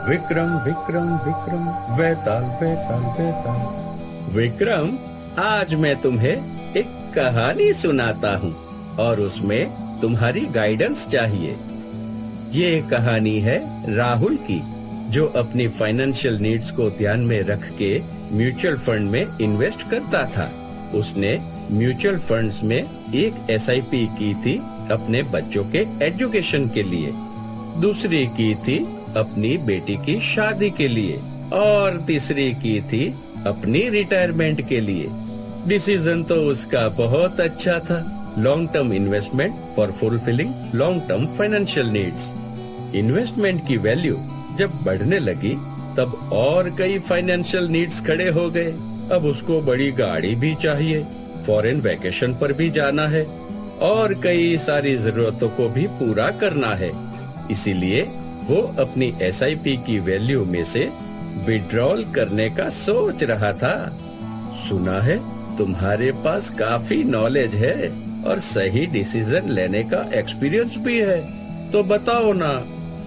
विक्रम विक्रम विक्रम, वेताल वेताल वेताल। विक्रम, आज मैं तुम्हें एक कहानी सुनाता हूँ और उसमें तुम्हारी गाइडेंस चाहिए। ये कहानी है राहुल की, जो अपनी फाइनेंशियल नीड्स को ध्यान में रख के म्यूचुअल फंड में इन्वेस्ट करता था। उसने म्यूचुअल फंड्स में एक एसआईपी की थी अपने बच्चों के एजुकेशन के लिए, दूसरी की थी अपनी बेटी की शादी के लिए और तीसरी की थी अपनी रिटायरमेंट के लिए। डिसीजन तो उसका बहुत अच्छा था, long term investment for fulfilling long term financial needs. Investment की वैल्यू जब बढ़ने लगी तब और कई फाइनेंशियल नीड्स खड़े हो गए। अब उसको बड़ी गाड़ी भी चाहिए, फॉरेन वैकेशन पर भी जाना है और कई सारी जरूरतों को भी पूरा करना है। इसीलिए वो अपनी एसआईपी की वैल्यू में से विड्रॉल करने का सोच रहा था। सुना है तुम्हारे पास काफी नॉलेज है और सही डिसीजन लेने का एक्सपीरियंस भी है, तो बताओ ना,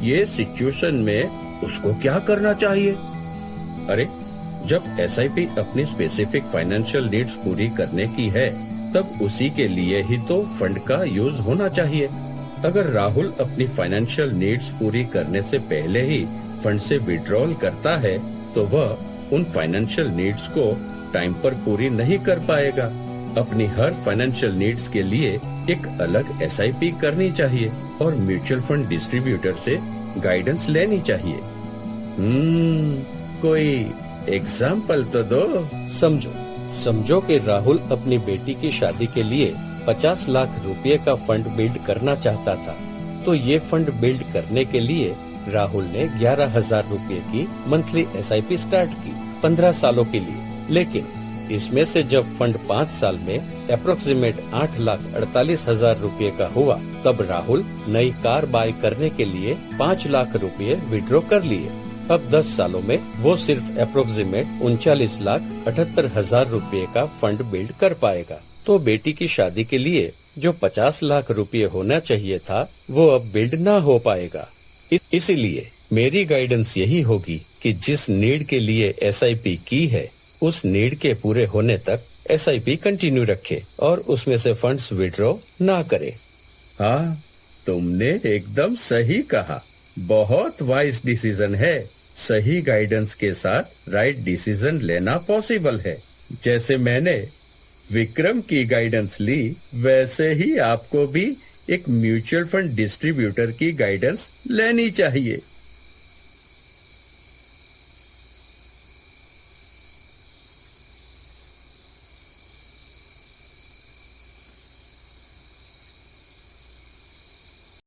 ये सिचुएशन में उसको क्या करना चाहिए? अरे, जब एसआईपी अपनी स्पेसिफिक फाइनेंशियल नीड्स पूरी करने की है, तब उसी के लिए ही तो फंड का यूज होना चाहिए। अगर राहुल अपनी फाइनेंशियल नीड्स पूरी करने से पहले ही फंड से विड्रॉल करता है, तो वह उन फाइनेंशियल नीड्स को टाइम पर पूरी नहीं कर पाएगा। अपनी हर फाइनेंशियल नीड्स के लिए एक अलग एसआईपी करनी चाहिए और म्यूचुअल फंड डिस्ट्रीब्यूटर से गाइडेंस लेनी चाहिए। कोई एग्जाम्पल तो दो। समझो कि राहुल अपनी बेटी की शादी के लिए 50 लाख रुपए का फंड बिल्ड करना चाहता था। तो ये फंड बिल्ड करने के लिए राहुल ने 11,000 रुपए की मंथली एसआईपी स्टार्ट की 15 सालों के लिए। लेकिन इसमें से जब फंड 5 साल में अप्रोक्सीमेट 8,48,000 रुपए का हुआ, तब राहुल नई कार बाय करने के लिए 5 लाख रुपए विड्रॉ कर लिए। अब 10 सालों में वो सिर्फ अप्रोक्सीमेट 39,78,000 रुपए का फंड बिल्ड कर पाएगा। तो बेटी की शादी के लिए जो 50 लाख रुपए होना चाहिए था, वो अब बिल्ड ना हो पाएगा। इसीलिए मेरी गाइडेंस यही होगी कि जिस नीड के लिए एसआईपी की है, उस नीड के पूरे होने तक एसआईपी कंटिन्यू रखे और उसमें से फंड्स विड्रॉ ना करे। हाँ, तुमने एकदम सही कहा। बहुत वाइज डिसीजन है। सही गाइडेंस के साथ राइट डिसीजन लेना पॉसिबल है। जैसे मैंने विक्रम की गाइडेंस ली, वैसे ही आपको भी एक म्यूचुअल फंड डिस्ट्रीब्यूटर की गाइडेंस लेनी चाहिए।